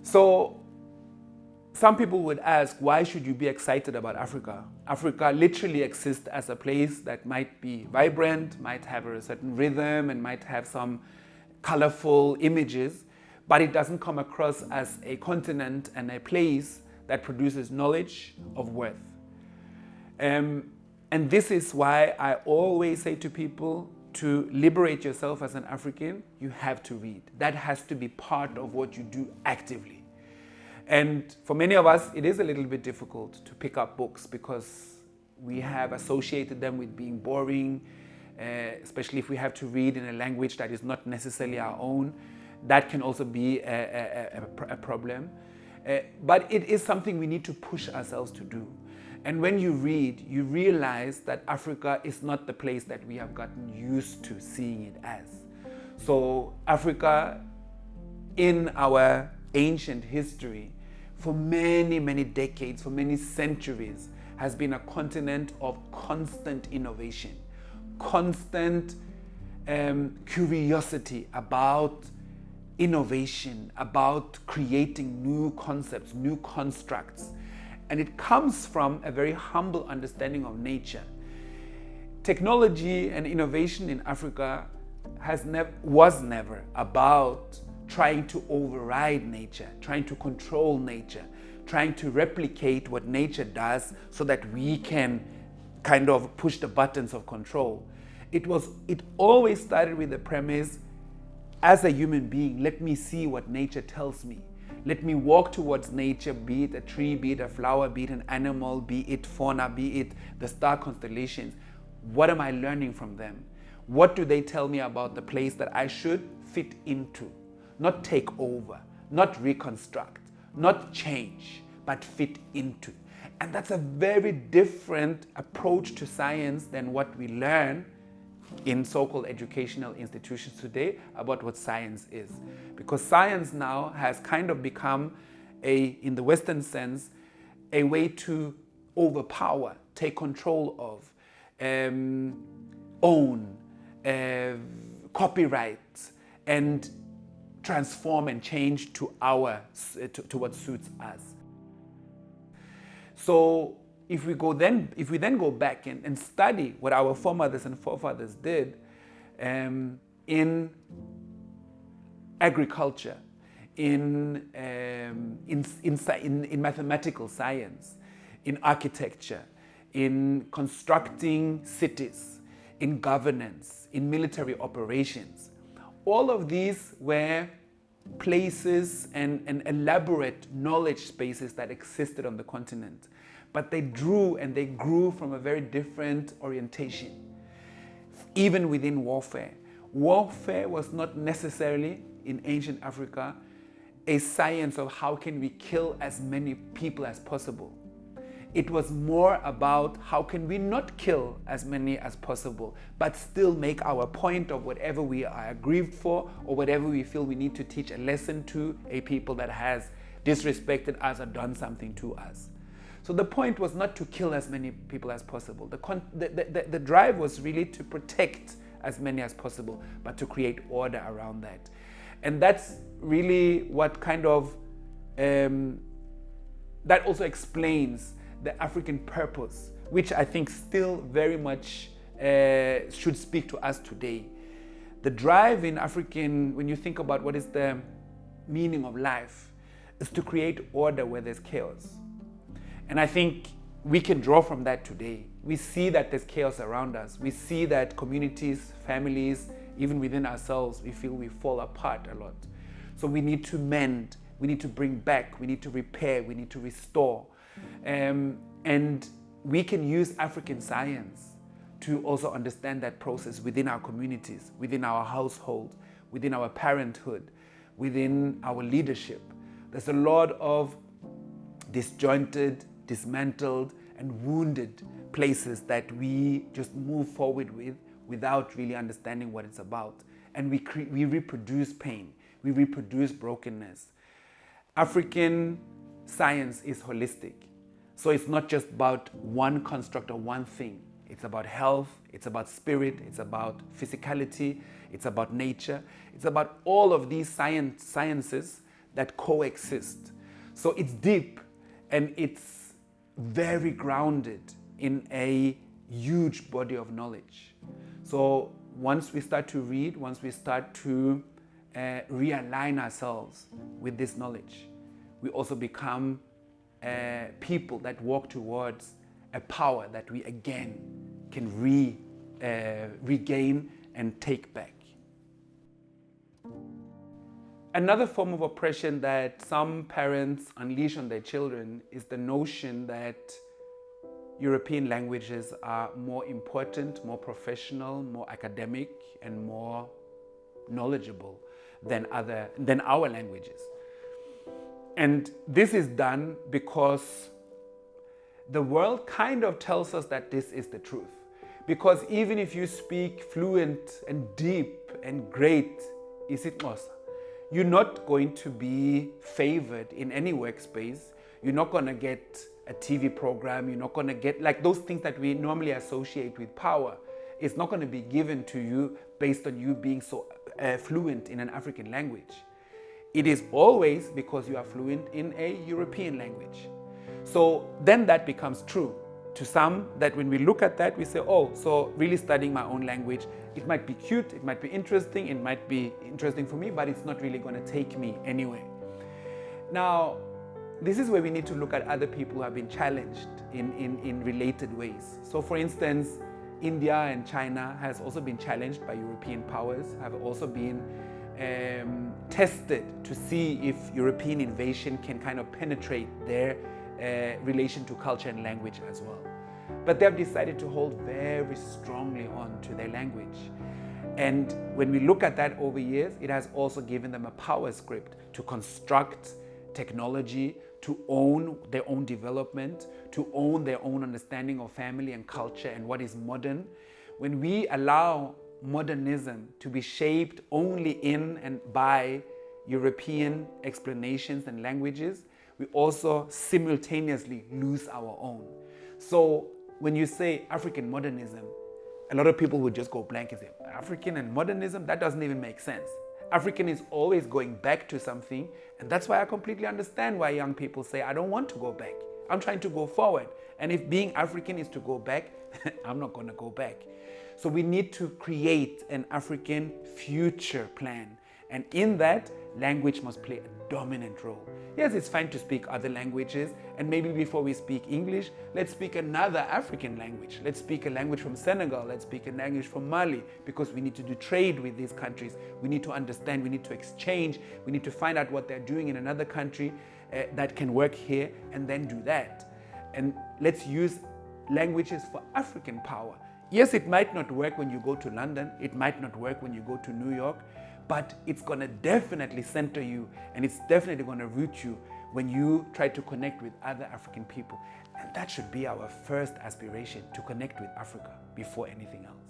So some people would ask, why should you be excited about Africa? Africa literally exists as a place that might be vibrant, might have a certain rhythm, and might have some colorful images, but it doesn't come across as a continent and a place that produces knowledge of worth. And this is why I always say to people, to liberate yourself as an African, you have to read. That has to be part of what you do actively. And for many of us, it is a little bit difficult to pick up books because we have associated them with being boring, especially if we have to read in a language that is not necessarily our own. That can also be a problem. But it is something we need to push ourselves to do. And when you read, you realize that Africa is not the place that we have gotten used to seeing it as. So Africa, in our ancient history, for many, many decades, for many centuries, has been a continent of constant innovation, constant curiosity about innovation, about creating new concepts, new constructs. And it comes from a very humble understanding of nature. Technology and innovation in Africa was never about trying to override nature, trying to control nature, trying to replicate what nature does so that we can kind of push the buttons of control. It always started with the premise, as a human being, let me see what nature tells me. Let me walk towards nature, be it a tree, be it a flower, be it an animal, be it fauna, be it the star constellations. What am I learning from them? What do they tell me about the place that I should fit into? Not take over, not reconstruct, not change, but fit into. And that's a very different approach to science than what we learn in so-called educational institutions today about what science is. Because science now has kind of become, in the Western sense, a way to overpower, take control of, own, copyright, and transform and change to what suits us. So if we then go back and study what our foremothers and forefathers did in agriculture, in mathematical science, in architecture, in constructing cities, in governance, in military operations, all of these were places and elaborate knowledge spaces that existed on the continent. But they drew and they grew from a very different orientation. Even within warfare. Warfare was not necessarily, in ancient Africa, a science of how can we kill as many people as possible. It was more about how can we not kill as many as possible, but still make our point of whatever we are aggrieved for or whatever we feel we need to teach a lesson to a people that has disrespected us or done something to us. So the point was not to kill as many people as possible. The drive was really to protect as many as possible, but to create order around that. And that's really what kind of, that also explains the African purpose, which I think still very much should speak to us today. The drive in African, when you think about what is the meaning of life, is to create order where there's chaos. And I think we can draw from that today. We see that there's chaos around us. We see that communities, families, even within ourselves, we feel we fall apart a lot. So we need to mend, we need to bring back, we need to repair, we need to restore. And we can use African science to also understand that process within our communities, within our household, within our parenthood, within our leadership. There's a lot of disjointed, dismantled, and wounded places that we just move forward with without really understanding what it's about. And we reproduce pain, we reproduce brokenness. African science is holistic. So it's not just about one construct or one thing. It's about health, it's about spirit, it's about physicality, it's about nature. It's about all of these sciences that coexist. So it's deep and it's very grounded in a huge body of knowledge. So once we start to read, once we start to realign ourselves with this knowledge, we also become people that walk towards a power that we again can regain and take back. Another form of oppression that some parents unleash on their children is the notion that European languages are more important, more professional, more academic, and more knowledgeable than our languages. And this is done because the world kind of tells us that this is the truth. Because even if you speak fluent and deep and great isiXhosa, you're not going to be favored in any workspace. You're not going to get a TV program. You're not going to get like those things that we normally associate with power. It's not going to be given to you based on you being so fluent in an African language. It is always because you are fluent in a European language. So then that becomes true to some, that when we look at that, we say, oh, so really studying my own language, it might be cute, it might be interesting, it might be interesting for me, but it's not really going to take me anywhere. Now, this is where we need to look at other people who have been challenged in related ways. So for instance, India and China has also been challenged by European powers, have also been tested to see if European invasion can kind of penetrate their relation to culture and language as well. But they have decided to hold very strongly on to their language. And when we look at that over years, it has also given them a power script to construct technology, to own their own development, to own their own understanding of family and culture and what is modern. When we allow modernism to be shaped only in and by European explanations and languages, we also simultaneously lose our own. So when you say African modernism, a lot of people would just go blank and say, African and modernism, that doesn't even make sense. African is always going back to something, and that's why I completely understand why young people say, I don't want to go back. I'm trying to go forward. And if being African is to go back, I'm not going to go back. So we need to create an African future plan. And in that, language must play a dominant role. Yes, it's fine to speak other languages, and maybe before we speak English, let's speak another African language. Let's speak a language from Senegal, let's speak a language from Mali, because we need to do trade with these countries. We need to understand, we need to exchange, we need to find out what they're doing in another country that can work here, and then do that. And let's use languages for African power. Yes, it might not work when you go to London, it might not work when you go to New York, but it's going to definitely center you, and it's definitely going to root you when you try to connect with other African people. And that should be our first aspiration, to connect with Africa before anything else.